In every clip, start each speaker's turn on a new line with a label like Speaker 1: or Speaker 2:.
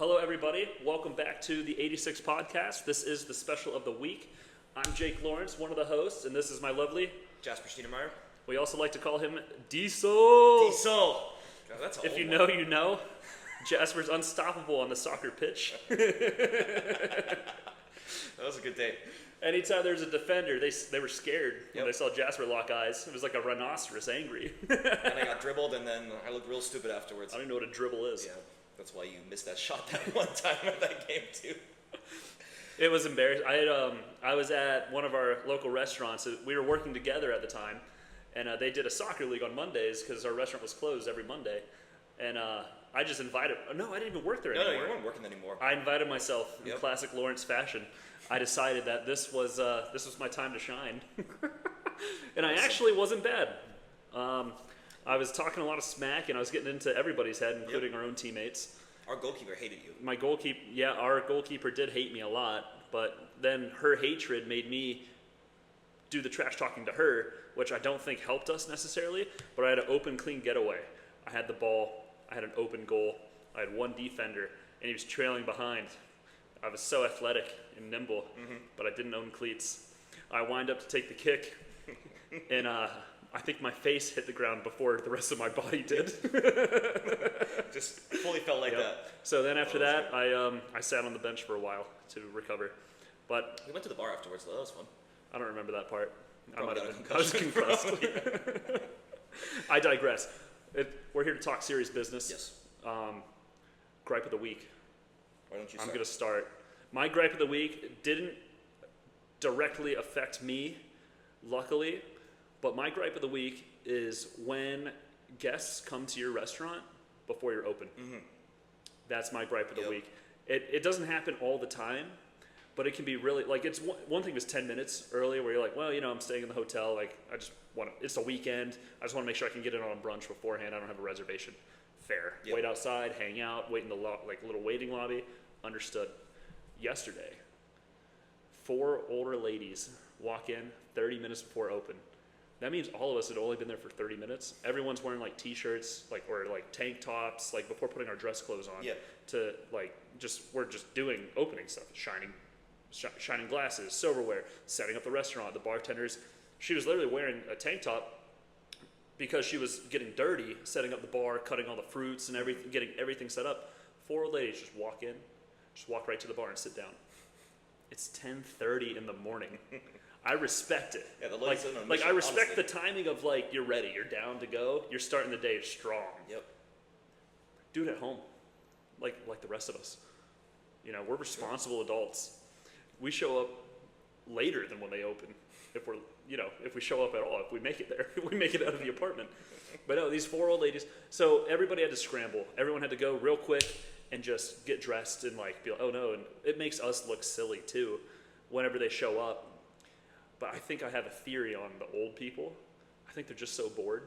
Speaker 1: Hello, everybody. Welcome back to the 86 podcast. This is the special of the week. I'm Jake Lawrence, one of the hosts, and this is my lovely
Speaker 2: Jasper Steinemeyer.
Speaker 1: We also like to call him Diesel.
Speaker 2: Diesel. God, that's a
Speaker 1: If you
Speaker 2: one.
Speaker 1: know, you know. Jasper's unstoppable on the soccer pitch.
Speaker 2: That was a good day.
Speaker 1: Anytime there was a defender, they were scared when
Speaker 2: Yep.
Speaker 1: they saw Jasper lock eyes. It was like a rhinoceros angry.
Speaker 2: And I got dribbled, and then I looked real stupid afterwards.
Speaker 1: I don't even know what a dribble is.
Speaker 2: Yeah, that's why you missed that shot that one time at that game too.
Speaker 1: It was embarrassing. I was at one of our local restaurants. We were working together at the time, and they did a soccer league on Mondays because our restaurant was closed every Monday. And I just invited. No, I didn't even work there
Speaker 2: No,
Speaker 1: anymore.
Speaker 2: you weren't working anymore.
Speaker 1: I invited myself in
Speaker 2: Yep.
Speaker 1: classic Lawrence fashion. I decided that this was my time to shine, and I actually wasn't bad. I was talking a lot of smack, and I was getting into everybody's head, including our own teammates.
Speaker 2: Our goalkeeper hated you.
Speaker 1: Our goalkeeper did hate me a lot, but then her hatred made me do the trash talking to her, which I don't think helped us necessarily, but I had an open, clean getaway. I had the ball, I had an open goal, I had one defender, and he was trailing behind. I was so athletic and nimble, but I didn't own cleats. I wind up to take the kick, and I think my face hit the ground before the rest of my body did.
Speaker 2: Just fully felt like
Speaker 1: Yep.
Speaker 2: that.
Speaker 1: So then after that, I sat on the bench for a while to recover. But
Speaker 2: We went to the bar afterwards, though. That was fun.
Speaker 1: I don't remember that part.
Speaker 2: Probably got a
Speaker 1: I was
Speaker 2: concussion.
Speaker 1: concussed. I digress. We're here to talk serious business.
Speaker 2: Yes.
Speaker 1: Gripe of the week.
Speaker 2: Why don't you
Speaker 1: I'm
Speaker 2: start?
Speaker 1: going to start. My gripe of the week didn't directly affect me, luckily, but my gripe of the week is when guests come to your restaurant before you're open. That's my gripe of the
Speaker 2: Yep.
Speaker 1: week. It doesn't happen all the time, but it can be really, like, it's one thing is 10 minutes early where you're like, well, I'm staying in the hotel, like, I just want to, it's a weekend, I just want to make sure I can get in on a brunch beforehand, I don't have a reservation. Fair.
Speaker 2: Yep.
Speaker 1: Wait outside, hang out, wait in the little waiting lobby. Understood. Yesterday, 4 older ladies walk in 30 minutes before open. That means all of us had only been there for 30 minutes. Everyone's wearing like t-shirts, or tank tops, like before putting our dress clothes on.
Speaker 2: Yeah.
Speaker 1: To we're just doing opening stuff, shining glasses, silverware, setting up the restaurant, the bartenders. She was literally wearing a tank top because she was getting dirty, setting up the bar, cutting all the fruits and everything, getting everything set up. 4 old ladies just walk right to the bar and sit down. It's 10:30 in the morning. I respect it.
Speaker 2: Yeah, the ladies on a
Speaker 1: I
Speaker 2: mission,
Speaker 1: respect
Speaker 2: honestly.
Speaker 1: the timing of you're ready, you're down to go, you're starting the day strong.
Speaker 2: Yep.
Speaker 1: Do it at home, like the rest of us. We're responsible adults. We show up later than when they open. If we show up at all, if we make it there, we make it out of the apartment. But no, these 4 old ladies. So everybody had to scramble. Everyone had to go real quick and just get dressed and be like, oh no. And it makes us look silly too, whenever they show up. But I think I have a theory on the old people. I think they're just so bored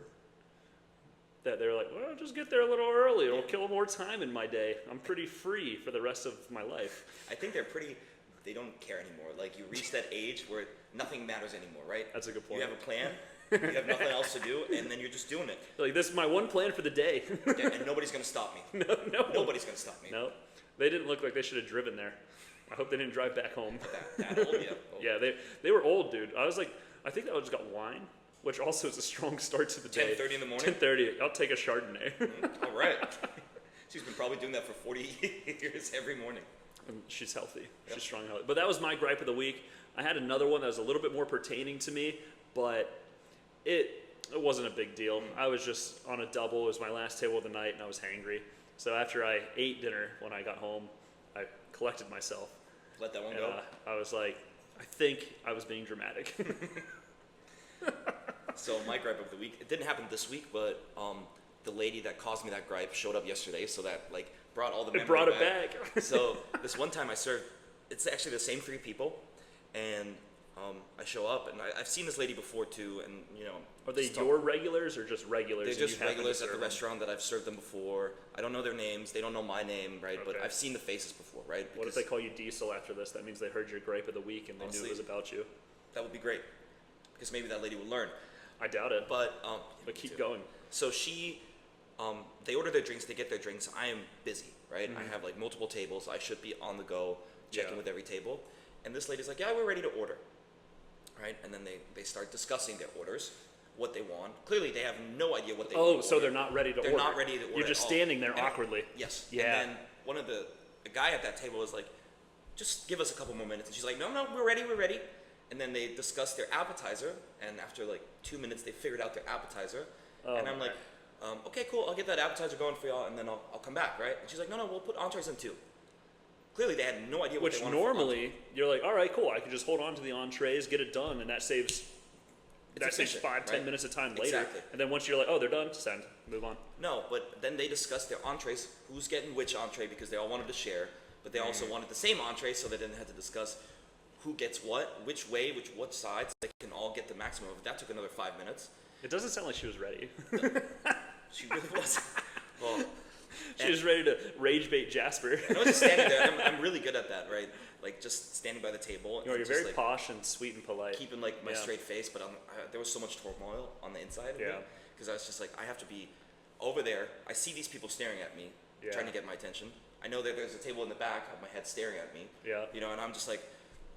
Speaker 1: that they're like, well, just get there a little early. It'll kill more time in my day. I'm pretty free for the rest of my life.
Speaker 2: I think they don't care anymore. Like, you reach that age where nothing matters anymore, right?
Speaker 1: That's a good point.
Speaker 2: You have a plan, you have nothing else to do, and then you're just doing it.
Speaker 1: Like, this is my one plan for the day.
Speaker 2: Yeah, and nobody's going to stop me.
Speaker 1: No.
Speaker 2: Nobody's going to stop me.
Speaker 1: No. They didn't look like they should have driven there. I hope they didn't drive back home.
Speaker 2: That old, yeah. Old.
Speaker 1: Yeah, they were old, dude. I was like, I think I just got wine, which also is a strong start to the day.
Speaker 2: 10:30 in the morning?
Speaker 1: 10:30. I'll take a Chardonnay.
Speaker 2: All right. She's been probably doing that for 40 years every morning.
Speaker 1: And she's healthy.
Speaker 2: Yep.
Speaker 1: She's strong and healthy. But that was my gripe of the week. I had another one that was a little bit more pertaining to me, but it wasn't a big deal. I was just on a double. It was my last table of the night, and I was hangry. So after I ate dinner, when I got home, I collected myself.
Speaker 2: Let that one
Speaker 1: And
Speaker 2: go.
Speaker 1: I was like, I think I was being dramatic.
Speaker 2: So my gripe of the week, it didn't happen this week, but the lady that caused me that gripe showed up yesterday, so that brought all the memory
Speaker 1: It brought it
Speaker 2: back.
Speaker 1: back.
Speaker 2: So this one time I served, it's actually the same 3 people, and I show up, and I've seen this lady before too, and
Speaker 1: Are they
Speaker 2: just talk-
Speaker 1: your regulars or just regulars?
Speaker 2: They're
Speaker 1: and you
Speaker 2: just
Speaker 1: happen to
Speaker 2: regulars at the
Speaker 1: serve them?
Speaker 2: restaurant that I've served them before. I don't know their names. They don't know my name, right? But
Speaker 1: Okay.
Speaker 2: I've seen the faces before, right?
Speaker 1: What if
Speaker 2: Because
Speaker 1: they call you Diesel after this? That means they heard your gripe of the week and they knew
Speaker 2: Honestly,
Speaker 1: it was about you.
Speaker 2: that would be great, because maybe that lady would learn.
Speaker 1: I doubt it,
Speaker 2: But
Speaker 1: but keep going.
Speaker 2: So she They order their drinks, they get their drinks. I am busy, right? I have like multiple tables. I should be on the go, checking with every table. And this lady's like, yeah, we're ready to order, right? And then they start discussing their orders, what they want. Clearly, they have no idea what they want.
Speaker 1: Oh, so they're not ready to order.
Speaker 2: They're not ready to order.
Speaker 1: You're just
Speaker 2: at all.
Speaker 1: standing there
Speaker 2: And
Speaker 1: awkwardly.
Speaker 2: Yes.
Speaker 1: Yeah.
Speaker 2: And then one of the guy at that table is like, just give us a couple more minutes. And she's like, no, we're ready. And then they discuss their appetizer, and after like 2 minutes, they figured out their appetizer.
Speaker 1: Oh,
Speaker 2: and I'm like, okay, cool, I'll get that appetizer going for y'all, and then I'll come back, right? And she's like, no, we'll put entrees in too. Clearly, they had no idea what
Speaker 1: Which
Speaker 2: they wanted.
Speaker 1: normally, you're like, all right, cool, I can just hold on to the entrees, get it done, and that saves
Speaker 2: efficient,
Speaker 1: 5-10
Speaker 2: right?
Speaker 1: minutes of time later.
Speaker 2: Exactly.
Speaker 1: And then once you're like, oh, they're done, send, move on.
Speaker 2: No, but then they discussed their entrees, who's getting which entree, because they all wanted to share, but they also wanted the same entree, so they didn't have to discuss who gets what, which way, what sides. They can all get the maximum of it. That took another 5 minutes.
Speaker 1: It doesn't sound like she was ready.
Speaker 2: She really was. Well,
Speaker 1: She was ready to rage bait Jasper.
Speaker 2: I was just standing there. I'm really good at that, right? Like just standing by the table.
Speaker 1: You're
Speaker 2: just,
Speaker 1: very
Speaker 2: like,
Speaker 1: posh and sweet and polite.
Speaker 2: keeping like my
Speaker 1: Yeah.
Speaker 2: straight face, but there was so much turmoil on the inside of me
Speaker 1: Yeah.
Speaker 2: because I was just like, I have to be over there. I see these people staring at me,
Speaker 1: Yeah.
Speaker 2: trying to get my attention. I know that there's a table in the back of my head staring at me.
Speaker 1: Yeah.
Speaker 2: You know, and I'm just like,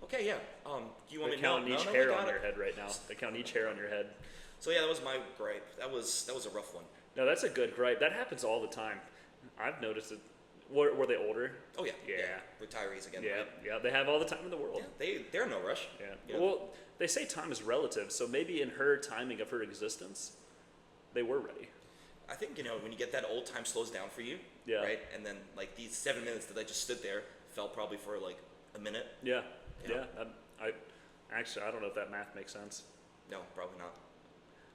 Speaker 2: okay, yeah. Do you want
Speaker 1: They're
Speaker 2: me to know?
Speaker 1: counting each
Speaker 2: No,
Speaker 1: hair
Speaker 2: we
Speaker 1: on
Speaker 2: got
Speaker 1: your
Speaker 2: it.
Speaker 1: head right now. They're counting each hair on your head.
Speaker 2: So yeah, that was my gripe. That was a rough one.
Speaker 1: No, that's a good gripe. That happens all the time. I've noticed it. Were they older?
Speaker 2: Oh yeah.
Speaker 1: Yeah.
Speaker 2: Retirees again.
Speaker 1: Yeah,
Speaker 2: Right?
Speaker 1: yeah. They have all the time in the world.
Speaker 2: Yeah, they're in no rush.
Speaker 1: Yeah.
Speaker 2: Yeah.
Speaker 1: Well, they say time is relative, so maybe in her timing of her existence, they were ready.
Speaker 2: I think, when you get that old, time slows down for you,
Speaker 1: Yeah.
Speaker 2: right? And then like these 7 minutes that I just stood there felt probably for like a minute.
Speaker 1: Yeah.
Speaker 2: Yeah.
Speaker 1: Yeah. I don't know if that math makes sense.
Speaker 2: No, probably not.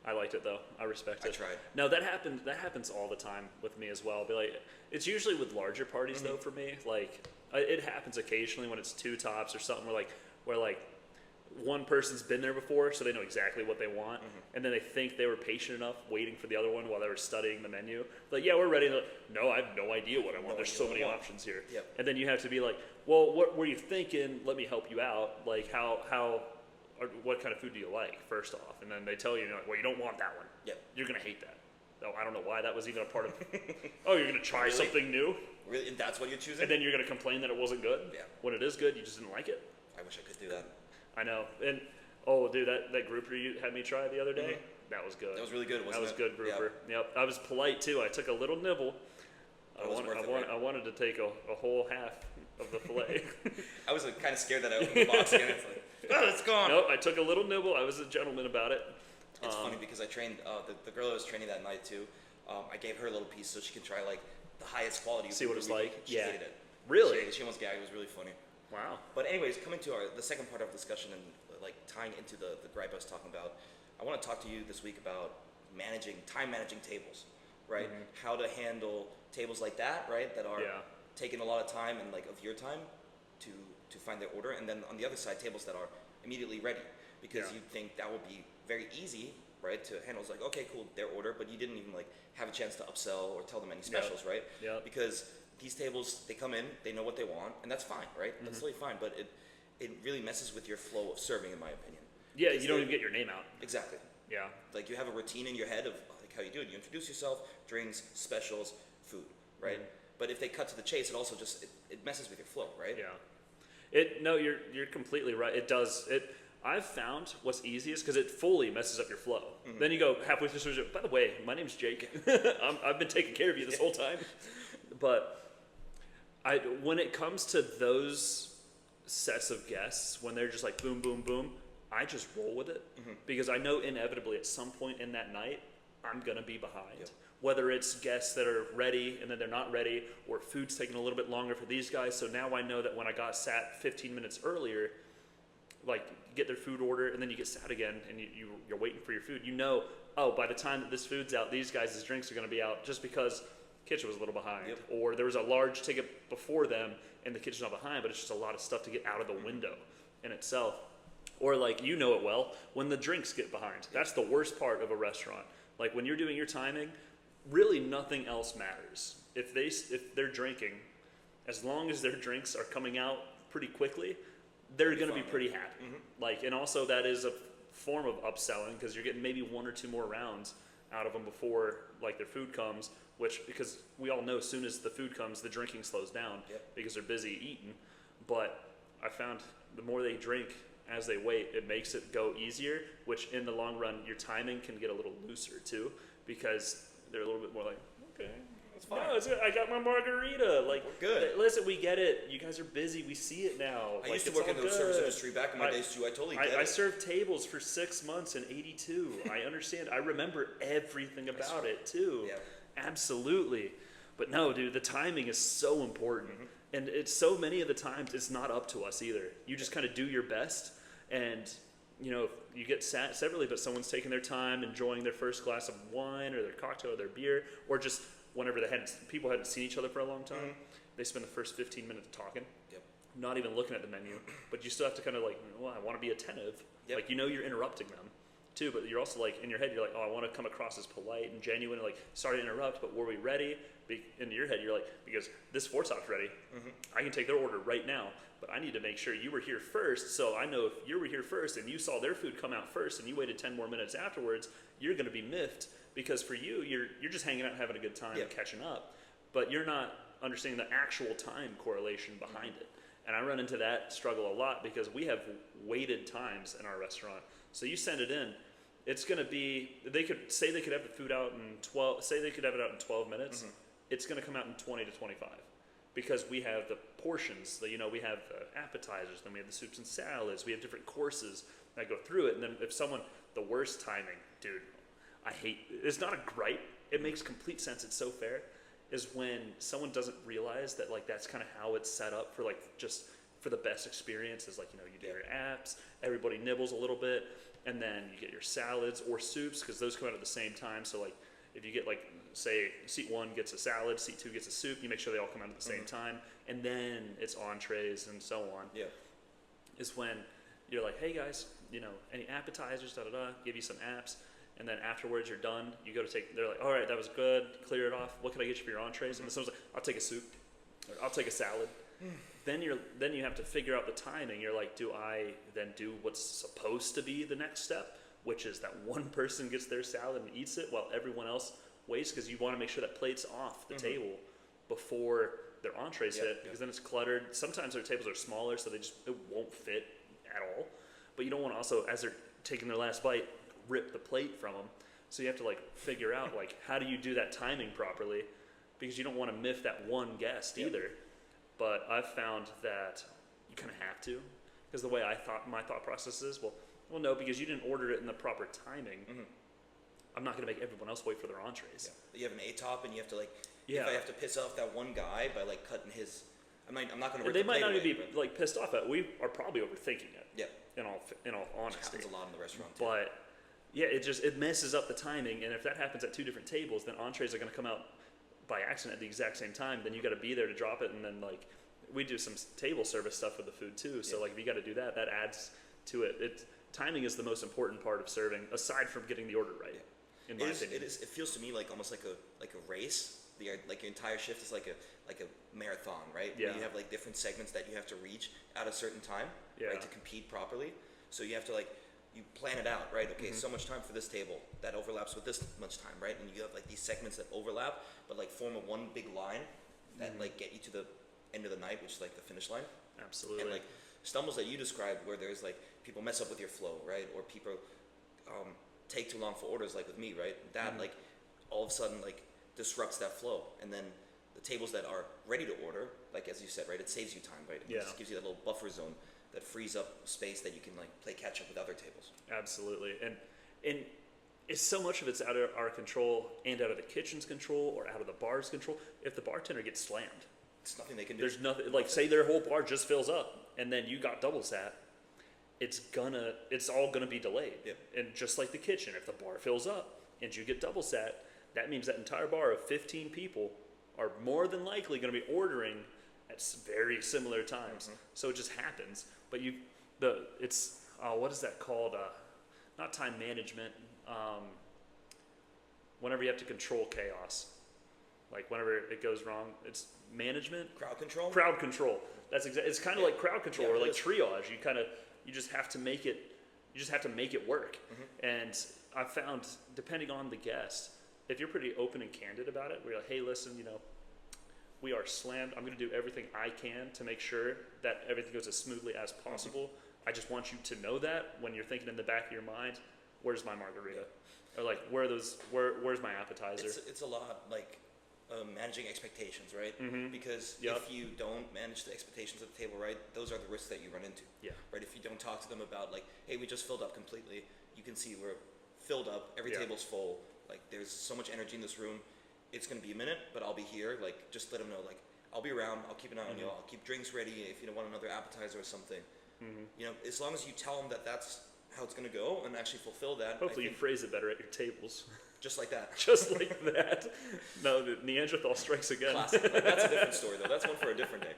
Speaker 1: I liked it though. I respect it.
Speaker 2: I tried.
Speaker 1: No, that happens all the time with me as well. I'll be like, it's usually with larger parties though for me. Like it happens occasionally when it's two tops or something where one person's been there before, so they know exactly what they want, and then they think they were patient enough waiting for the other one while they were studying the menu. Like, yeah, we're ready. Like, no, I have no idea what I want. There's so many options here.
Speaker 2: Yep.
Speaker 1: And then you have to be like, well, what were you thinking? Let me help you out. Like, or what kind of food do you like, first off? And then they tell you, well, you don't want that one.
Speaker 2: Yep.
Speaker 1: You're going to hate that. Oh, I don't know why that was even a part of oh, you're going to try
Speaker 2: Really?
Speaker 1: something new?
Speaker 2: Really, and that's what you're choosing?
Speaker 1: And then you're going to complain that it wasn't good?
Speaker 2: Yeah.
Speaker 1: When it is good, you just didn't like it?
Speaker 2: I wish I could do that.
Speaker 1: I know. And, oh, dude, that grouper you had me try the other day, that was good.
Speaker 2: That was really good, wasn't
Speaker 1: That was
Speaker 2: it?
Speaker 1: good grouper. Yep. I was polite, too. I took a little nibble.
Speaker 2: It was worth it, right?
Speaker 1: I wanted to take a whole half of the fillet.
Speaker 2: I was kind of scared that I opened the box again. It's like, oh, it's gone.
Speaker 1: Nope, I took a little nibble. I was a gentleman about it.
Speaker 2: It's funny because I trained, the girl I was training that night too, I gave her a little piece so she can try like the highest quality.
Speaker 1: See what it's like?
Speaker 2: She
Speaker 1: Yeah.
Speaker 2: hated it.
Speaker 1: Really?
Speaker 2: She almost gagged. It was really funny.
Speaker 1: Wow.
Speaker 2: But anyways, coming to the second part of the discussion and like tying into the gripe I was talking about, I want to talk to you this week about time managing tables, right? How to handle tables like that, right? That are taking a lot of time and like of your time to find their order, and then on the other side, tables that are immediately ready, because you think that would be very easy, right? To handle. It's like, okay, cool, their order, but you didn't even like have a chance to upsell or tell them any specials, right?
Speaker 1: Yeah.
Speaker 2: Because these tables, they come in, they know what they want, and that's fine, right? That's totally fine, but it really messes with your flow of serving, in my opinion.
Speaker 1: Yeah,
Speaker 2: Because
Speaker 1: you don't even get your name out.
Speaker 2: Exactly.
Speaker 1: Yeah.
Speaker 2: Like you have a routine in your head of like how you do it. You introduce yourself, drinks, specials, food, right? But if they cut to the chase, it also just it messes with your flow, right?
Speaker 1: Yeah. No, you're completely right. It does. I've found what's easiest because it fully messes up your flow. Then you go halfway through surgery. By the way, my name's Jake. I've been taking care of you this whole time. But when it comes to those sets of guests, when they're just like boom, boom, boom, I just roll with it because I know inevitably at some point in that night I'm gonna be behind.
Speaker 2: Yep.
Speaker 1: Whether it's guests that are ready and then they're not ready, or food's taking a little bit longer for these guys. So now I know that when I got sat 15 minutes earlier, like you get their food order and then you get sat again and you're waiting for your food. You know, oh, by the time that this food's out, these guys' drinks are going to be out just because kitchen was a little behind.
Speaker 2: Yep.
Speaker 1: Or there was a large ticket before them and the kitchen's not behind, but it's just a lot of stuff to get out of the window in itself. Or like, you know it well, when the drinks get behind. That's the worst part of a restaurant. Like when you're doing your timing, really nothing else matters. If they're drinking, as long as their drinks are coming out pretty quickly, they're going to be pretty happy. Like, and also that is a form of upselling because you're getting maybe one or two more rounds out of them before like their food comes, because we all know as soon as the food comes, the drinking slows down because they're busy eating. But I found the more they drink as they wait, it makes it go easier, which in the long run, your timing can get a little looser too, because they're a little bit more like, okay,
Speaker 2: It's fine.
Speaker 1: no, I got my margarita. Like,
Speaker 2: We're good.
Speaker 1: Listen, we get it. You guys are busy. We see it now.
Speaker 2: I
Speaker 1: like,
Speaker 2: used to
Speaker 1: it's
Speaker 2: work in
Speaker 1: all
Speaker 2: the service
Speaker 1: good.
Speaker 2: industry back in my days too. I totally get it.
Speaker 1: I served tables for 6 months in '82. I understand. I remember everything about it too.
Speaker 2: Yeah.
Speaker 1: Absolutely. But no, dude, the timing is so important. And it's so many of the times it's not up to us either. You just kind of do your best, and you get sat separately, but someone's taking their time, enjoying their first glass of wine or their cocktail or their beer, or just whenever people hadn't seen each other for a long time, they spend the first 15 minutes talking, not even looking at the menu, but you still have to kind of like, well, I want to be attentive. Like, you're interrupting them too, but you're also like, in your head, you're like, oh, I want to come across as polite and genuine, and like, sorry to interrupt, but were we ready? In your head, you're like, because this four top's ready, I can take their order right now, but I need to make sure you were here first, so I know if you were here first and you saw their food come out first and you waited 10 more minutes afterwards, you're going to be miffed, because for you, you're just hanging out, having a good time, catching up, but you're not understanding the actual time correlation behind it. And I run into that struggle a lot, because we have weighted times in our restaurant. So you send it in, it's going to be, they could have the food out in 12 minutes. It's going to come out in 20 to 25, because we have the portions, we have the appetizers, then we have the soups and salads, we have different courses that go through it. And then if the worst timing, dude, it's not a gripe, it makes complete sense, it's so fair, is when someone doesn't realize that like that's kind of how it's set up for like just for the best experience, is like, you do your apps, everybody nibbles a little bit, and then you get your salads or soups, because those come out at the same time. So like if you get like, say, seat 1 gets a salad, seat 2 gets a soup, you make sure they all come out at the same time, and then it's entrees and so on. Is when you're like, hey guys, any appetizers, give you some apps, and then afterwards you're done, you go to they're like, all right, that was good, clear it off, what can I get you for your entrees? And someone's like, I'll take a soup, or I'll take a salad. Then you have to figure out the timing. You're like, do I then do what's supposed to be the next step, which is that one person gets their salad and eats it while everyone else waits, because you want to make sure that plate's off the table before their entrees hit, because then it's cluttered. Sometimes their tables are smaller, so it won't fit at all. But you don't want to also, as they're taking their last bite, rip the plate from them. So you have to like figure out like, how do you do that timing properly, because you don't want to miff that one guest either. But I've found that you kind of have to, because the way my thought process is, well, no, because you didn't order it in the proper timing. I'm not going to make everyone else wait for their entrees.
Speaker 2: You have an A-top, and you have to like, if I have to piss off that one guy by like cutting his, I'm not going to.
Speaker 1: They might not even be like pissed off at it. We are probably overthinking it. In all honesty,
Speaker 2: which happens a lot in the restaurant too.
Speaker 1: But yeah, it messes up the timing, and if that happens at 2 different tables, then entrees are going to come out by accident at the exact same time. Then you got to be there to drop it, and then like we do some table service stuff with the food too. So like if you got to do that, that adds to it. Timing is the most important part of serving, aside from getting the order right. In my opinion,
Speaker 2: it feels to me like almost like a race. Like your entire shift is like a marathon, right? Where you have like different segments that you have to reach at a certain time, right, to compete properly. So you have to you plan it out, right? Okay, so much time for this table that overlaps with this much time, right? And you have like these segments that overlap, but like form a one big line that like get you to the end of the night, which is like the finish line.
Speaker 1: Absolutely.
Speaker 2: And like stumbles that you described, where there's like people mess up with your flow, right? Or people take too long for orders, like with me, right? That like all of a sudden like disrupts that flow, and then the tables that are ready to order, like as you said, right, it saves you time, right? It just gives you that little buffer zone that frees up space that you can like play catch up with other tables.
Speaker 1: Absolutely. And it's so much of it's out of our control, and out of the kitchen's control, or out of the bar's control. If the bartender gets slammed,
Speaker 2: it's nothing they can do.
Speaker 1: There's nothing, like say their whole bar just fills up and then you got double sat, it's all gonna be delayed. And just like the kitchen, if the bar fills up and you get double sat, that means that entire bar of 15 people are more than likely going to be ordering at very similar times. So it just happens. But what is that called? Not time management. Whenever you have to control chaos, like whenever it goes wrong, it's management.
Speaker 2: Crowd control.
Speaker 1: Crowd control. That's exactly. It's kind of like crowd control or like triage. You just have to make it. You just have to make it work. And I found, depending on the guest, if you're pretty open and candid about it, where you're like, hey, listen, we are slammed. I'm going to do everything I can to make sure that everything goes as smoothly as possible. I just want you to know that when you're thinking in the back of your mind, where's my margarita? Or like, where's my appetizer?
Speaker 2: It's a lot like managing expectations, right? Because
Speaker 1: Yep.
Speaker 2: if you don't manage the expectations at the table, right, those are the risks that you run into.
Speaker 1: Yeah.
Speaker 2: Right. If you don't talk to them about like, hey, we just filled up completely. You can see we're filled up. Every
Speaker 1: Yeah.
Speaker 2: table's full. Like, there's so much energy in this room. It's gonna be a minute, but I'll be here. Like, just let them know. Like, I'll be around. I'll keep an eye on you. I'll keep drinks ready if you don't want another appetizer or something. As long as you tell them that that's how it's gonna go and actually fulfill that.
Speaker 1: Hopefully you phrase it better at your tables.
Speaker 2: Just like that.
Speaker 1: Just like that. No, the Neanderthal strikes again.
Speaker 2: Classic. Like, that's a different story though. That's one for a different day.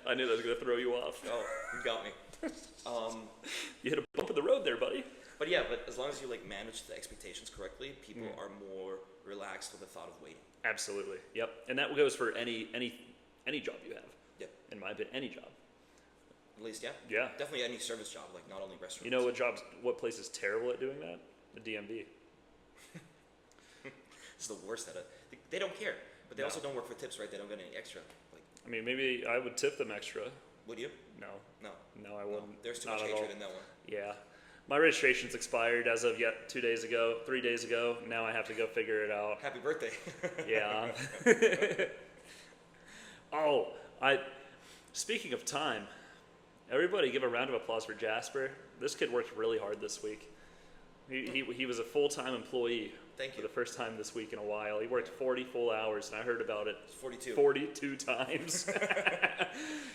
Speaker 1: I knew that was going to throw you off.
Speaker 2: Oh, you got me.
Speaker 1: You hit a bump in the road there, buddy.
Speaker 2: But yeah, but as long as you like manage the expectations correctly, people are more relaxed with the thought of waiting.
Speaker 1: Absolutely. Yep. And that goes for any job you have.
Speaker 2: Yep.
Speaker 1: In my opinion, any job.
Speaker 2: At least, yeah.
Speaker 1: Yeah.
Speaker 2: Definitely any service job, like not only restaurants.
Speaker 1: You know what place is terrible at doing that? The DMV.
Speaker 2: It's the worst at it. They don't care, but they
Speaker 1: No.
Speaker 2: also don't work for tips, right? They don't get any extra. Like,
Speaker 1: I mean, maybe I would tip them extra.
Speaker 2: would you?
Speaker 1: No.
Speaker 2: No.
Speaker 1: No, I wouldn't.
Speaker 2: There's too
Speaker 1: Not
Speaker 2: much
Speaker 1: at
Speaker 2: hatred
Speaker 1: all.
Speaker 2: in that one.
Speaker 1: Yeah. My registration's expired as of 3 days ago. Now I have to go figure it out.
Speaker 2: Happy birthday.
Speaker 1: Yeah. Speaking of time, everybody give a round of applause for Jasper. This kid worked really hard this week. He was a full-time employee
Speaker 2: Thank
Speaker 1: for
Speaker 2: you.
Speaker 1: the first time this week in a while. He worked 40 full hours, and I heard about it
Speaker 2: It's 42.
Speaker 1: 42 times.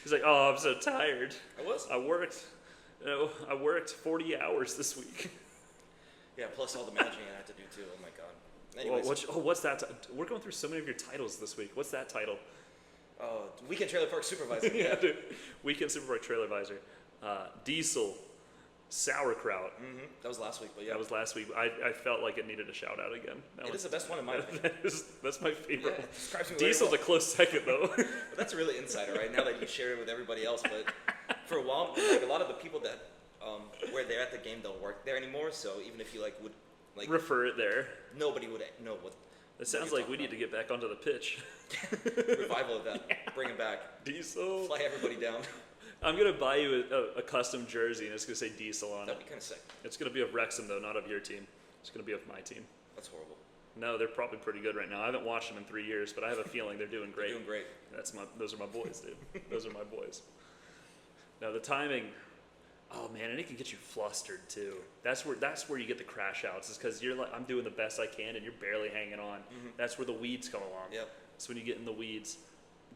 Speaker 1: He's like, oh, I'm so tired.
Speaker 2: I was.
Speaker 1: I worked 40 hours this week.
Speaker 2: Yeah, plus all the managing I had to do too. Oh my god.
Speaker 1: Well,
Speaker 2: Anyways,
Speaker 1: what's that? We're going through so many of your titles this week. What's that title?
Speaker 2: Weekend Trailer Park Supervisor.
Speaker 1: Yeah, dude. Weekend Supervisor Trailer Advisor. Diesel. Sauerkraut.
Speaker 2: That was last week, but yeah.
Speaker 1: That was last week. I felt like it needed a shout out again.
Speaker 2: It is the best one in my opinion.
Speaker 1: That's my favorite
Speaker 2: Yeah,
Speaker 1: one.
Speaker 2: it describes me very
Speaker 1: Diesel's
Speaker 2: well.
Speaker 1: a close second though.
Speaker 2: But that's really insider, right? Now that you share it with everybody else. But for a while, like a lot of the people that where they're at the game don't work there anymore. So even if you would
Speaker 1: Refer it there.
Speaker 2: nobody would know what.
Speaker 1: It sounds like we need to get back onto the pitch.
Speaker 2: Revival of that. Bring it back.
Speaker 1: Diesel.
Speaker 2: Fly everybody down.
Speaker 1: I'm gonna buy you a custom jersey and it's gonna say Diesel on it.
Speaker 2: That'd be kind of sick.
Speaker 1: It's gonna be of Wrexham though, not of your team. It's gonna be of my team.
Speaker 2: That's horrible.
Speaker 1: No, they're probably pretty good right now. I haven't watched them in 3 years, but I have a feeling they're doing great.
Speaker 2: They're doing great.
Speaker 1: Those are my boys, dude. Those are my boys. Now the timing, oh man, and it can get you flustered too. That's where you get the crash outs. Is because you're like, I'm doing the best I can, and you're barely hanging on. That's where the weeds come along.
Speaker 2: Yep.
Speaker 1: That's when you get in the weeds.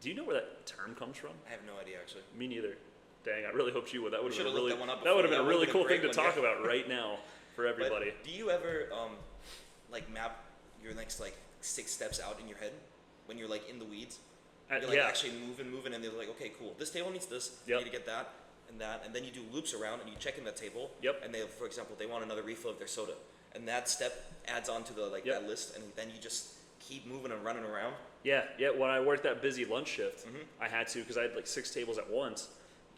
Speaker 1: Do you know where that term comes from?
Speaker 2: I have no idea actually.
Speaker 1: Me neither. Dang, I really hoped you would. That would have been
Speaker 2: should've
Speaker 1: a really,
Speaker 2: looked that one up
Speaker 1: that would have
Speaker 2: before.
Speaker 1: been a
Speaker 2: That
Speaker 1: really
Speaker 2: would've
Speaker 1: cool
Speaker 2: been a
Speaker 1: thing to
Speaker 2: great
Speaker 1: talk
Speaker 2: one,
Speaker 1: about right now for everybody.
Speaker 2: But do you ever map your next 6 steps out in your head when you're in the weeds? You're
Speaker 1: Yeah.
Speaker 2: actually moving, and they're like, okay, cool. This table needs this.
Speaker 1: Yep.
Speaker 2: I need to get that and that, and then you do loops around and you check in that table.
Speaker 1: Yep.
Speaker 2: And they, for example, they want another refill of their soda, and that step adds on to the
Speaker 1: Yep.
Speaker 2: that list, and then you just keep moving and running around.
Speaker 1: Yeah. When I worked that busy lunch shift, I had to because I had 6 tables at once,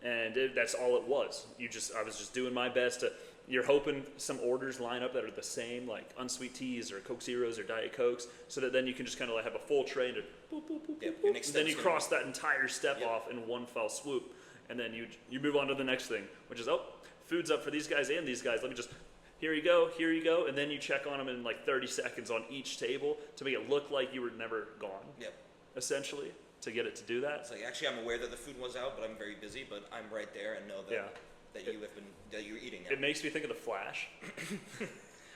Speaker 1: and that's all it was. I was just doing my best to. You're hoping some orders line up that are the same, like unsweet teas or Coke Zeros or Diet Cokes, so that then you can just kind of have a full tray and just boop, boop, boop,
Speaker 2: Yep,
Speaker 1: boop,
Speaker 2: your
Speaker 1: boop,
Speaker 2: next
Speaker 1: and then
Speaker 2: step's
Speaker 1: you
Speaker 2: gonna
Speaker 1: cross that entire step
Speaker 2: Yep.
Speaker 1: off in one fell swoop, and then you move on to the next thing, which is food's up for these guys and these guys. Let me just here you go, and then you check on them in 30 seconds on each table to make it look like you were never gone.
Speaker 2: Yep.
Speaker 1: Essentially, to get it to do that.
Speaker 2: It's actually I'm aware that the food was out, but I'm very busy. But I'm right there and know that
Speaker 1: Yeah.
Speaker 2: that you're eating now.
Speaker 1: It makes me think of The Flash.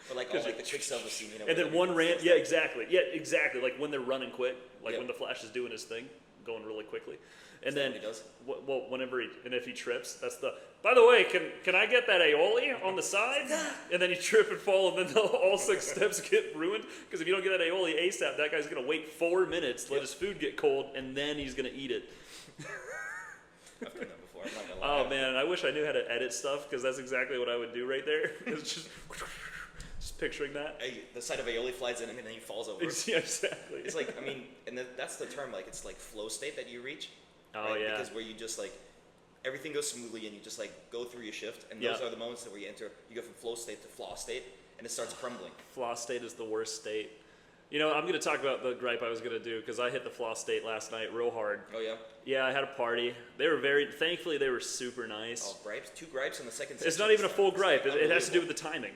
Speaker 2: But all the quick stuff was seen,
Speaker 1: And then one ran, yeah, exactly. Like when they're running quick, like
Speaker 2: Yep.
Speaker 1: when the Flash is doing his thing, going really quickly. And
Speaker 2: Is that
Speaker 1: then,
Speaker 2: what he does?
Speaker 1: whenever if he trips, that's by the way, can I get that aioli on the side? And then you trip and fall, and then all 6 steps get ruined. Because if you don't get that aioli ASAP, that guy's going to wait 4 minutes, let his food get cold, and then he's going to eat it.
Speaker 2: I've done that before. I'm not gonna lie.
Speaker 1: Oh man, I wish I knew how to edit stuff, because that's exactly what I would do right there. It's just picturing that.
Speaker 2: The sight of aioli flies in and then he falls over.
Speaker 1: Yeah, exactly.
Speaker 2: It's and that's the term, it's flow state that you reach.
Speaker 1: Oh,
Speaker 2: right?
Speaker 1: yeah.
Speaker 2: Because where you just everything goes smoothly, and you just like go through your shift. And those are the moments where you go from flow state to flaw state, and it starts crumbling.
Speaker 1: Flaw state is the worst state. You know, I'm going to talk about the gripe I was going to do because I hit the flaw state last night real hard.
Speaker 2: Oh, yeah?
Speaker 1: Yeah, I had a party. Thankfully, they were super nice.
Speaker 2: Oh, gripes? 2 gripes in the second section?
Speaker 1: It's not even a full gripe. It has to do with the timing.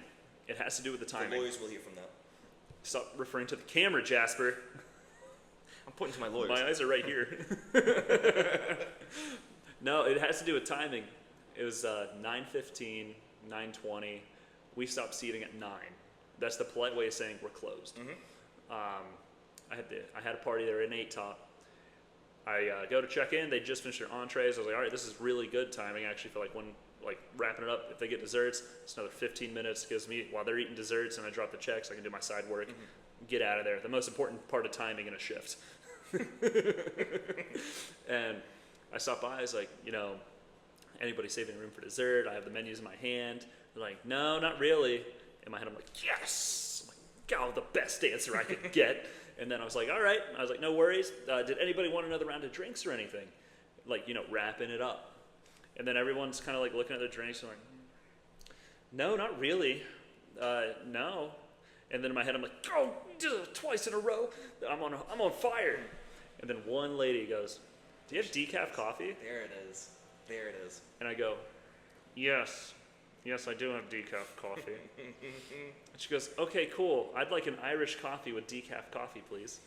Speaker 1: It has to do with the timing.
Speaker 2: The lawyers will hear from that.
Speaker 1: Stop referring to the camera, Jasper.
Speaker 2: I'm pointing to my lawyers.
Speaker 1: My eyes are right here. No, it has to do with timing. It was 9:15, 9:20. We stopped seating at 9. That's the polite way of saying we're closed. I had a party there in 8 top. I go to check in. They just finished their entrees. I was like, all right, this is really good timing. I actually feel like wrapping it up. If they get desserts, it's another 15 minutes. Gives me while they're eating desserts and I drop the checks, I can do my side work. Get out of there. The most important part of timing in a shift. And I stopped by. I was like, anybody saving room for dessert? I have the menus in my hand. They're like, no, not really. In my head, I'm like, yes. I'm like, oh, the best answer I could get. And then I was like, all right. I was like, no worries. Did anybody want another round of drinks or anything? Like, wrapping it up. And then everyone's kind of like looking at their drinks and like, no, not really. No. And then in my head, I'm like, oh, twice in a row. I'm on fire. And then one lady goes, do you have decaf coffee?
Speaker 2: There it is. There it is.
Speaker 1: And I go, yes. Yes, I do have decaf coffee. And she goes, okay, cool. I'd like an Irish coffee with decaf coffee, please.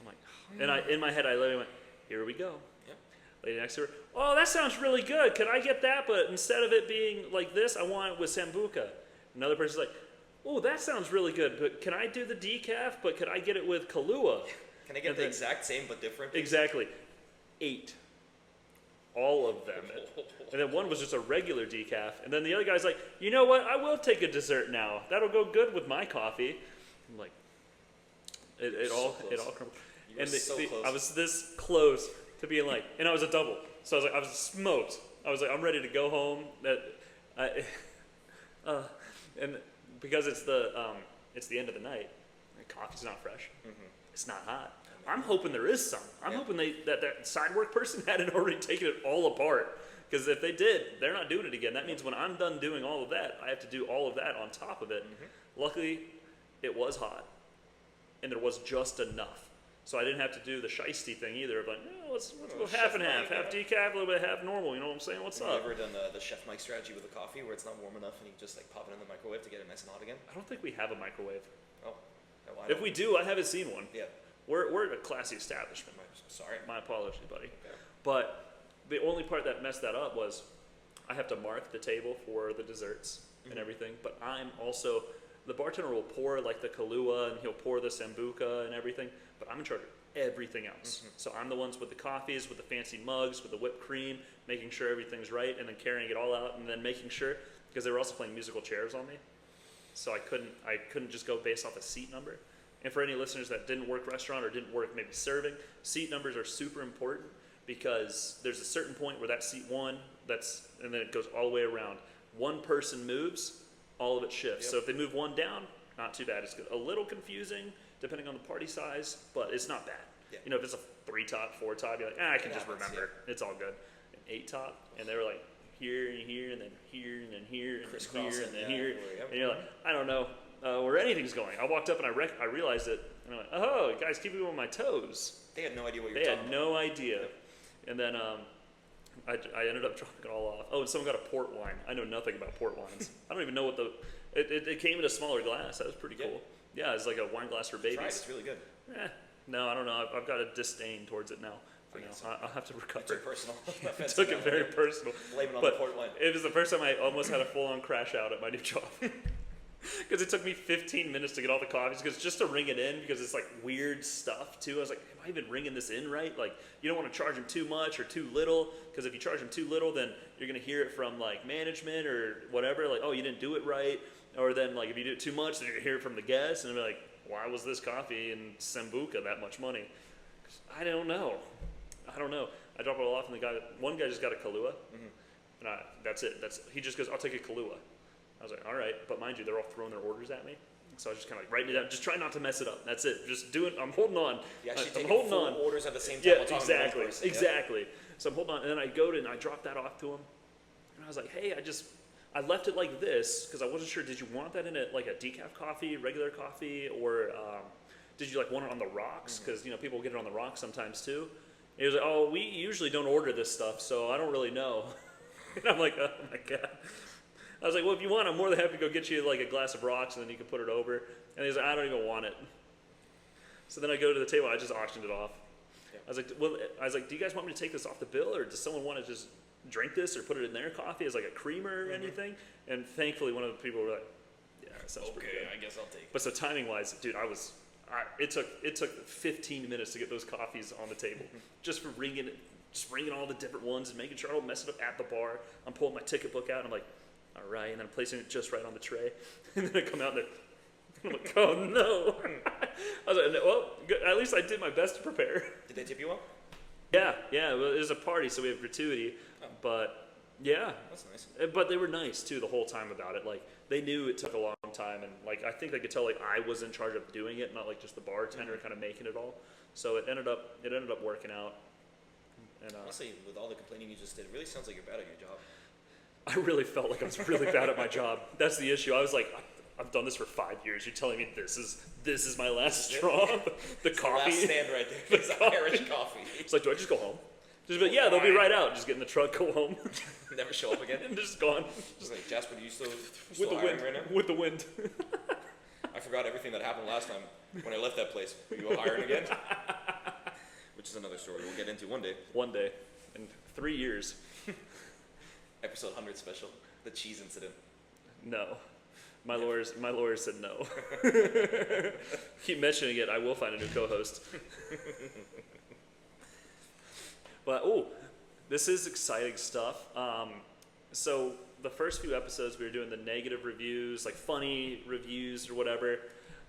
Speaker 1: I'm like, and in my head, I literally went, here we go.
Speaker 2: Yep.
Speaker 1: Lady next to her, oh, that sounds really good. Could I get that? But instead of it being like this, I want it with Sambuca. Another person's like, oh, that sounds really good. But can I do the decaf? But could I get it with Kahlua?
Speaker 2: Can I get the exact same but different?
Speaker 1: Exactly. 8. All of them. And then one was just a regular decaf. And then the other guy's like, you know what? I will take a dessert now. That'll go good with my coffee. I'm like, it all crumbled.
Speaker 2: You were so close.
Speaker 1: I was this close to being like, and I was a double. So I was like, I was smoked. I was like, I'm ready to go home. And because it's the end of the night, and coffee's not fresh. It's not hot. I'm hoping there is some. I'm hoping that side work person hadn't already taken it all apart. Because if they did, they're not doing it again. That means when I'm done doing all of that, I have to do all of that on top of it. Luckily, it was hot. And there was just enough. So I didn't have to do the shiesty thing either. But let's go half and half. Half decaf, a little bit half normal. You know what I'm saying? What's up?
Speaker 2: Have you ever done the Chef Mike strategy with a coffee where it's not warm enough and you just like pop it in the microwave to get it nice and hot again?
Speaker 1: I don't think we have a microwave.
Speaker 2: Oh.
Speaker 1: If we do, I haven't seen one.
Speaker 2: Yeah.
Speaker 1: We're a classy establishment.
Speaker 2: Sorry.
Speaker 1: My apologies, buddy.
Speaker 2: Okay.
Speaker 1: But the only part that messed that up was I have to mark the table for the desserts and everything. But I'm also, the bartender will pour like the Kahlua and he'll pour the Sambuca and everything. But I'm in charge of everything else. So I'm the ones with the coffees, with the fancy mugs, with the whipped cream, making sure everything's right, and then carrying it all out, and then making sure, because they were also playing musical chairs on me. So I couldn't just go based off a seat number. And for any listeners that didn't work restaurant or didn't work maybe serving, seat numbers are super important because there's a certain point where that seat 1, and then it goes all the way around. One person moves, all of it shifts. So if they move 1 down, not too bad. It's a little confusing depending on the party size, but it's not bad.
Speaker 2: Yeah.
Speaker 1: If it's a 3 top, 4 top, you're like, I can just remember. It's all good. An 8 top, and they were like here and here and then here and then here and then here and then here. And you're like, I don't know where anything's going. I walked up and I realized it, and I went, oh, guys, keep me on my toes.
Speaker 2: They had no idea what you were talking about.
Speaker 1: They had no idea. And then I ended up dropping it all off. Oh, and someone got a port wine. I know nothing about port wines. I don't even know what it came in a smaller glass. That was pretty cool. Yeah, it's like a wine glass for babies.
Speaker 2: Try it. It's really good.
Speaker 1: No, I don't know. I've got a disdain towards it now. I'll have to recover.
Speaker 2: You took it personal.
Speaker 1: I took it very personal.
Speaker 2: Blame it on the port wine.
Speaker 1: It was the first time I almost had a full-on crash out at my new job. Because it took me 15 minutes to get all the coffees, because just to ring it in, because it's like weird stuff too. I was like, am I even ringing this in right? Like, you don't want to charge them too much or too little, because if you charge them too little, then you're going to hear it from like management or whatever, like, oh, you didn't do it right. Or then like if you do it too much, then you're going to hear it from the guests, and they'll be like, why was this coffee in Sambuca that much money? I don't know. I drop it all off, and one guy just got a Kahlua, and that's it. He just goes, I'll take a Kahlua. I was like, all right, but mind you, they're all throwing their orders at me. So I was just kind of like writing it down, just try not to mess it up. That's it. Just do it. I'm holding on.
Speaker 2: You actually
Speaker 1: I'm
Speaker 2: taking
Speaker 1: holding
Speaker 2: full
Speaker 1: on.
Speaker 2: orders at the same time.
Speaker 1: Yeah,
Speaker 2: while talking to one
Speaker 1: exactly,
Speaker 2: person.
Speaker 1: exactly. So I'm holding on, and then I go to and I drop that off to him, and I was like, hey, I left it like this because I wasn't sure. Did you want that in like a decaf coffee, regular coffee, or did you like want it on the rocks? Because people get it on the rocks sometimes too. And he was like, oh, we usually don't order this stuff, so I don't really know. And I'm like, oh my god. I was like, well, if you want, I'm more than happy to go get you like a glass of rocks, and then you can put it over. And he's like, I don't even want it. So then I go to the table, I just auctioned it off.
Speaker 2: Yeah.
Speaker 1: I was like, do you guys want me to take this off the bill, or does someone want to just drink this or put it in their coffee as like a creamer or anything? And thankfully, one of the people were like, yeah, that sounds pretty good.
Speaker 2: I guess I'll take it.
Speaker 1: But so timing wise, dude, it took 15 minutes to get those coffees on the table, just for ringing all the different ones and making sure I don't mess it up at the bar. I'm pulling my ticket book out, and I'm like, all right, and then I'm placing it just right on the tray, and then I come out and I'm like, oh no. I was like, well, good. At least I did my best to prepare.
Speaker 2: Did they tip you well?
Speaker 1: Yeah, well, it was a party, so we have gratuity, but yeah.
Speaker 2: That's nice.
Speaker 1: But they were nice too the whole time about it. Like they knew it took a long time, and like I think they could tell like I was in charge of doing it, not like just the bartender kind of making it all. So it ended up working out. And
Speaker 2: honestly, with all the complaining you just did, it really sounds like you're bad at your job.
Speaker 1: I really felt like I was really bad at my job. That's the issue. I was like, I've done this for 5 years. You're telling me this is my last straw? The
Speaker 2: it's
Speaker 1: coffee.
Speaker 2: The last stand right there. It's Irish coffee.
Speaker 1: It's like, do I just go home? Just be, yeah, they'll be right out. Just get in the truck, go home.
Speaker 2: Never show up again.
Speaker 1: And they're just gone.
Speaker 2: Just like, Jasper, do you still
Speaker 1: With the
Speaker 2: hiring
Speaker 1: wind.
Speaker 2: right now?
Speaker 1: With the wind.
Speaker 2: I forgot everything that happened last time when I left that place. Are you hiring again? Which is another story we'll get into one day.
Speaker 1: One day. In 3 years.
Speaker 2: Episode 100 special. The cheese incident.
Speaker 1: No. My lawyers said no. Keep mentioning it, I will find a new co-host. But this is exciting stuff. So the first few episodes we were doing the negative reviews, like funny reviews or whatever.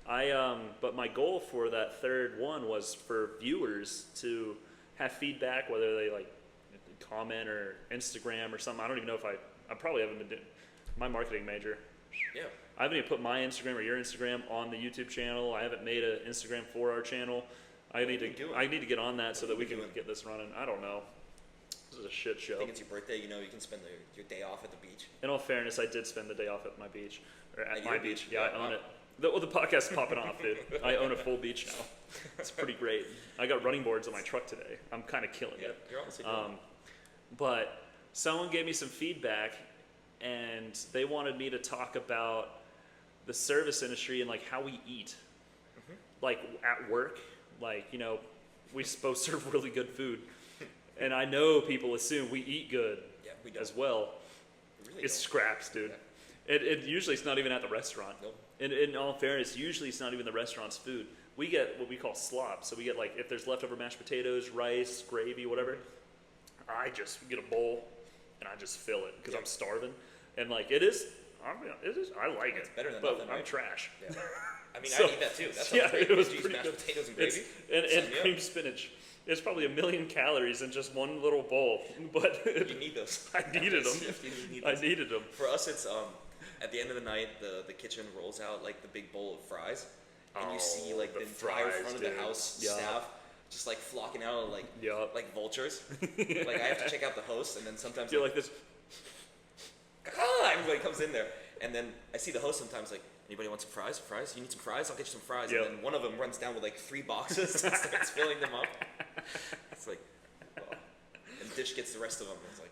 Speaker 1: But my goal for that third one was for viewers to have feedback, whether they like comment or Instagram or something. I don't even know if I probably haven't been doing my marketing major.
Speaker 2: Yeah.
Speaker 1: I haven't even put my Instagram or your Instagram on the YouTube channel. I haven't made an Instagram for our channel. I need to get on that so that we can get this running. I don't know. This is a shit show.
Speaker 2: I think it's your birthday. You can spend your day off at the beach.
Speaker 1: In all fairness, I did spend the day off at my beach. Or at my beach. Yeah, I own
Speaker 2: wow.
Speaker 1: it. The podcast is popping off, dude. I own a full beach now. It's pretty great. I got running boards on my truck today. I'm kind of killing it.
Speaker 2: You're honestly doing it.
Speaker 1: But someone gave me some feedback, and they wanted me to talk about the service industry and like how we eat, like at work. Like we supposed to serve really good food, and I know people assume we eat good
Speaker 2: We don't.
Speaker 1: as well.
Speaker 2: We really
Speaker 1: It's
Speaker 2: don't.
Speaker 1: scraps, dude.
Speaker 2: Yeah.
Speaker 1: It usually it's not even at the restaurant.
Speaker 2: Nope.
Speaker 1: In all fairness, usually it's not even the restaurant's food. We get what we call slop. So we get like if there's leftover mashed potatoes, rice, gravy, whatever. I just get a bowl and I just fill it because I'm starving. And like it is. I like it.
Speaker 2: It's better than
Speaker 1: but
Speaker 2: nothing,
Speaker 1: I'm
Speaker 2: right?
Speaker 1: trash.
Speaker 2: Yeah. I mean,
Speaker 1: So-
Speaker 2: I eat that too. That's
Speaker 1: it was
Speaker 2: cheese,
Speaker 1: pretty
Speaker 2: mashed
Speaker 1: good.
Speaker 2: potatoes, and
Speaker 1: It's,
Speaker 2: gravy.
Speaker 1: and
Speaker 2: Sign me up.
Speaker 1: cream spinach. It's probably 1 million calories in just one little bowl, but
Speaker 2: You need those.
Speaker 1: I needed them.
Speaker 2: You need
Speaker 1: I
Speaker 2: those.
Speaker 1: needed them.
Speaker 2: For us, it's at the end of the night, the kitchen rolls out like the big bowl of fries, and you see like the entire
Speaker 1: fries,
Speaker 2: front of
Speaker 1: dude.
Speaker 2: the house
Speaker 1: Yeah.
Speaker 2: staff just like flocking out like
Speaker 1: Yup.
Speaker 2: like vultures. Like I have to check out the host, and then sometimes
Speaker 1: You're like this.
Speaker 2: everybody comes in there, and then I see the host sometimes like, anybody want some fries? Fries? You need some fries? I'll get you some fries.
Speaker 1: Yep.
Speaker 2: And then one of them runs down with like 3 boxes and starts filling them up. It's like, well. And Dish gets the rest of them. It's like,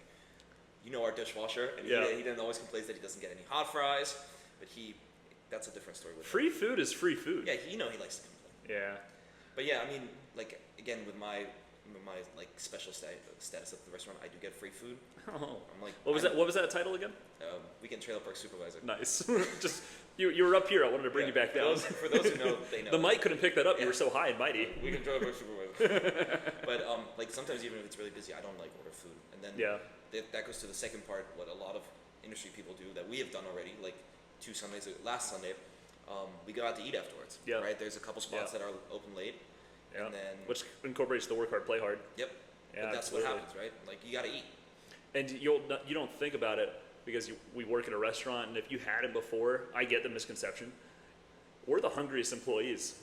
Speaker 2: our dishwasher, and
Speaker 1: Yeah.
Speaker 2: he then always complains that he doesn't get any hot fries, but that's a different story with him.
Speaker 1: Free food is free food.
Speaker 2: Yeah, he likes to complain.
Speaker 1: Yeah.
Speaker 2: But yeah, I mean, like again with my like special status at the restaurant, I do get free food.
Speaker 1: Oh.
Speaker 2: I'm like,
Speaker 1: What was that title again?
Speaker 2: Weekend Trailer Park Supervisor.
Speaker 1: Nice. Just you were up here. I wanted to bring you back down.
Speaker 2: For those who know, they know.
Speaker 1: The mic couldn't pick that up. You
Speaker 2: Yeah.
Speaker 1: were so high and mighty.
Speaker 2: Weekend Trailer Park Supervisor. But like sometimes even if it's really busy, I don't like order food, and then
Speaker 1: Yeah.
Speaker 2: that goes to the second part. What a lot of industry people do that we have done already, like 2 Sundays. Last Sunday, we go out to eat afterwards.
Speaker 1: Yeah.
Speaker 2: Right. There's a couple spots
Speaker 1: Yeah.
Speaker 2: that are open late.
Speaker 1: Yeah.
Speaker 2: And then
Speaker 1: Which incorporates the work hard, play hard.
Speaker 2: Yep.
Speaker 1: Yeah,
Speaker 2: But that's
Speaker 1: absolutely.
Speaker 2: what happens, right? Like you gotta eat.
Speaker 1: And you don't think about it because we work in a restaurant, and if you had it before, I get the misconception. we're the hungriest employees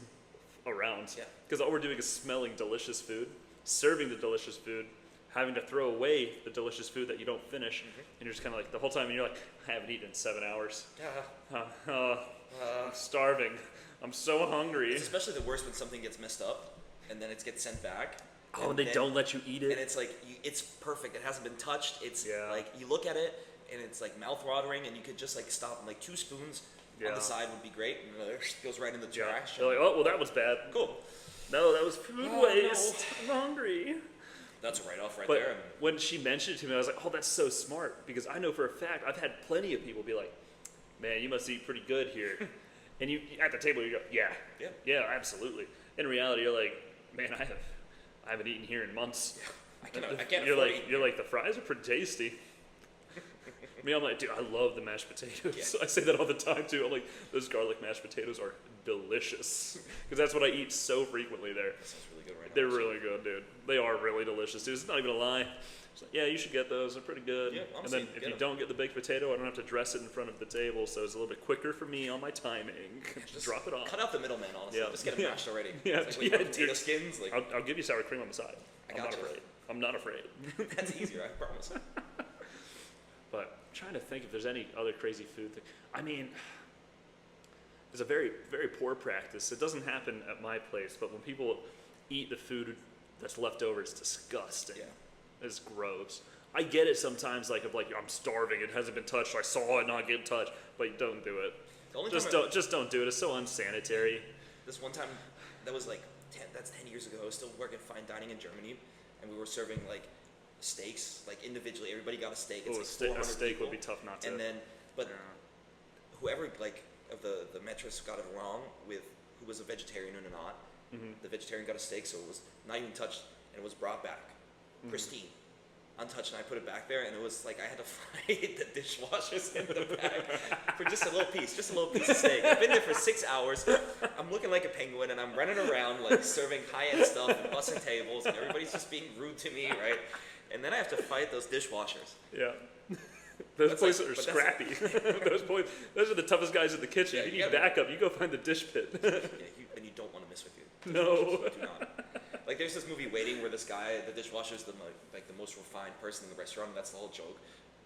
Speaker 1: around.
Speaker 2: Yeah.
Speaker 1: Because all we're doing is smelling delicious food, serving the delicious food, having to throw away the delicious food that you don't finish, and you're just kind of like the whole time, and you're like, I haven't eaten in 7 hours. I'm starving. I'm so hungry.
Speaker 2: It's especially the worst when something gets messed up, and then it gets sent back.
Speaker 1: Oh, and they don't let you eat it.
Speaker 2: And it's like, it's perfect. It hasn't been touched. It's
Speaker 1: Yeah.
Speaker 2: like, you look at it, and it's like mouth-watering, and you could just like stop, and like 2 spoons on
Speaker 1: Yeah.
Speaker 2: the side would be great, and it goes right in the
Speaker 1: Yeah.
Speaker 2: trash.
Speaker 1: They're like, oh, well, that was bad.
Speaker 2: Cool.
Speaker 1: No, that was food
Speaker 2: Oh,
Speaker 1: waste.
Speaker 2: no.
Speaker 1: I'm hungry.
Speaker 2: That's a write-off right
Speaker 1: But
Speaker 2: there.
Speaker 1: when she mentioned it to me, I was like, oh, that's so smart. Because I know for a fact, I've had plenty of people be like, man, you must eat pretty good here. And you at the table, you go, yeah, absolutely. In reality, you're like, man, I haven't eaten here in months.
Speaker 2: I can't
Speaker 1: You're
Speaker 2: afford
Speaker 1: like,
Speaker 2: eating
Speaker 1: you're like, the fries are pretty tasty. Me, I'm like, dude, I love the mashed potatoes.
Speaker 2: Yeah.
Speaker 1: I say that all the time too. I'm like, those garlic mashed potatoes are delicious because that's what I eat so frequently there.
Speaker 2: That sounds really good right now.
Speaker 1: They're really good, dude. They are really delicious, dude. It's not even a lie. It's like, yeah, you should get those. They're pretty good.
Speaker 2: Yeah,
Speaker 1: and
Speaker 2: honestly,
Speaker 1: then if
Speaker 2: get
Speaker 1: you
Speaker 2: 'em.
Speaker 1: don't get the baked potato, I don't have to dress it in front of the table, so it's a little bit quicker for me on my timing. Just drop it off.
Speaker 2: Cut out the middleman, honestly.
Speaker 1: Yeah.
Speaker 2: Just get them mashed already.
Speaker 1: Yeah,
Speaker 2: It's like, wait,
Speaker 1: yeah,
Speaker 2: you want potato
Speaker 1: dude.
Speaker 2: skins? Like,
Speaker 1: I'll give you sour cream on the side.
Speaker 2: I
Speaker 1: I'm
Speaker 2: got
Speaker 1: not
Speaker 2: you.
Speaker 1: afraid. I'm not afraid.
Speaker 2: that's easier, I promise.
Speaker 1: But I'm trying to think if there's any other crazy food thing. I mean, it's a very, very poor practice. It doesn't happen at my place, but when people eat the food that's left over, it's disgusting.
Speaker 2: Yeah.
Speaker 1: It's gross. I get it sometimes, like I'm starving. It hasn't been touched. I saw it not get touched, but don't do it.
Speaker 2: The only
Speaker 1: Just
Speaker 2: time
Speaker 1: don't do it. It's so unsanitary.
Speaker 2: This one time, that was like 10 years ago. I was still working fine dining in Germany, and we were serving like steaks, like individually. Everybody got a steak. It's
Speaker 1: Oh,
Speaker 2: like
Speaker 1: a
Speaker 2: 400
Speaker 1: steak
Speaker 2: people.
Speaker 1: would be tough not to.
Speaker 2: And then, but
Speaker 1: Yeah.
Speaker 2: whoever like of the maitres got it wrong with who was a vegetarian or not. The vegetarian got a steak, so it was not even touched, and it was brought back, pristine, untouched, and I put it back there, and it was like I had to fight the dishwashers in the back for just a little piece of steak. I've been there for 6 hours. I'm looking like a penguin, and I'm running around like serving high-end stuff and bussing tables, and everybody's just being rude to me, right? And then I have to fight those dishwashers.
Speaker 1: Yeah. Those
Speaker 2: That's
Speaker 1: places
Speaker 2: like-
Speaker 1: are
Speaker 2: but that's-
Speaker 1: scrappy. those are the toughest guys in the kitchen.
Speaker 2: Yeah,
Speaker 1: if
Speaker 2: you
Speaker 1: you need
Speaker 2: gotta-
Speaker 1: backup, you go find the dish pit.
Speaker 2: Yeah, and you don't want to mess with you.
Speaker 1: No.
Speaker 2: Do not. Like there's this movie Waiting where this guy, the dishwasher's the like the most refined person in the restaurant. And that's the whole joke,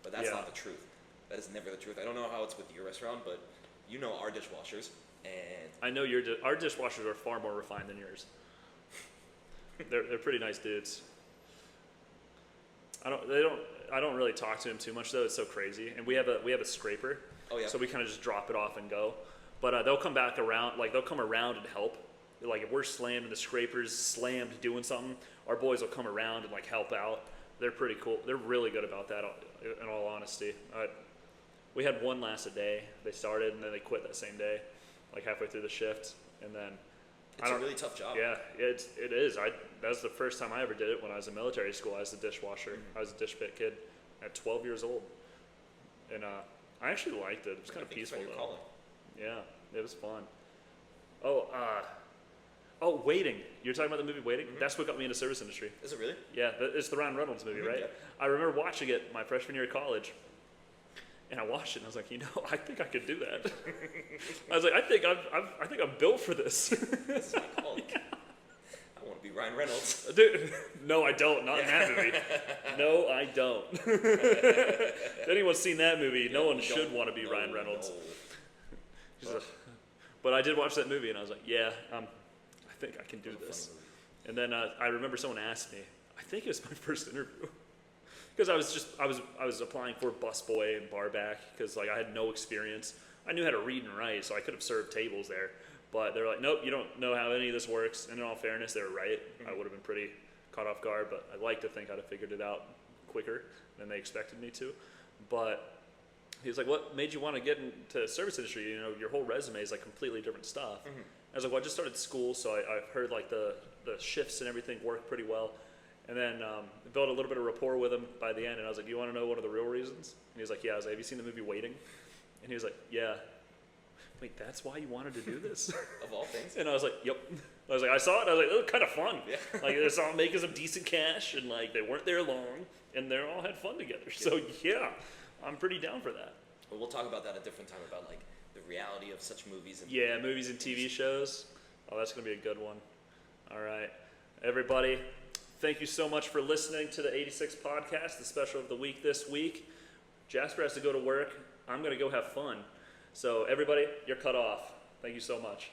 Speaker 2: but that's
Speaker 1: Yeah.
Speaker 2: not the truth. That is never the truth. I don't know how it's with your restaurant, but you know our dishwashers, and
Speaker 1: I know our dishwashers are far more refined than yours. They're pretty nice dudes. I don't really talk to them too much though. It's so crazy, and we have a scraper.
Speaker 2: Oh, yeah.
Speaker 1: So we kind of just drop it off and go, but they'll come back around. Like they'll come around and help. Like if we're slammed and the scraper's slammed doing something, our boys will come around and like help out. They're pretty cool. They're really good about that. In all honesty, we had one last a day. They started and then they quit that same day, like halfway through the shift, and then.
Speaker 2: it's a really tough job.
Speaker 1: Yeah, it is. That was the first time I ever did it when I was in military school. I was the dishwasher. I was a dish pit kid at 12 years old, and I actually liked it. It was kind of
Speaker 2: I think it's
Speaker 1: peaceful
Speaker 2: what you're
Speaker 1: though.
Speaker 2: calling.
Speaker 1: Yeah, it was fun. Waiting. You're talking about the movie Waiting? That's what got me into service industry.
Speaker 2: Is it really?
Speaker 1: Yeah, it's the Ryan Reynolds movie, right?
Speaker 2: Yeah.
Speaker 1: I remember watching it my freshman year of college, and I watched it, and I was like, I think I could do that. I was like, I think I'm built for this.
Speaker 2: This is my calling. I want to be Ryan Reynolds.
Speaker 1: Dude, no, I don't. Not in that movie. No, I don't. If anyone's seen that movie, no one should want to be Ryan Reynolds.
Speaker 2: No.
Speaker 1: But I did watch that movie, and I was like, yeah, I think I can do this. And then I remember someone asked me, I think it was my first interview, because I was applying for busboy and barback because like I had no experience. I knew how to read and write, so I could have served tables there. But they're like, nope, you don't know how any of this works. And in all fairness, they were right. I would have been pretty caught off guard, but I'd like to think I'd have figured it out quicker than they expected me to. But he was like, what made you want to get into the service industry? You know, your whole resume is like completely different stuff. I was like, well, I just started school, so I've heard like the shifts and everything work pretty well. And then built a little bit of rapport with him by the end. And I was like, you want to know one of the real reasons? And he was like, yeah. I was like, have you seen the movie Waiting? And he was like, yeah. Wait, that's why you wanted to do this?
Speaker 2: Of all things.
Speaker 1: And I was like, yep. I was like, I saw it. I was like, it was kind of fun.
Speaker 2: Yeah.
Speaker 1: Like, they saw them making some decent cash, and like they weren't there long, and they all had fun together. So yeah, I'm pretty down for that.
Speaker 2: But we'll talk about that a different time about like the reality of such movies. And
Speaker 1: Yeah, movies and TV shows. Oh, that's going to be a good one. All right. Everybody, thank you so much for listening to the 86 podcast, the special of the week this week. Jasper has to go to work. I'm going to go have fun. So everybody, you're cut off. Thank you so much.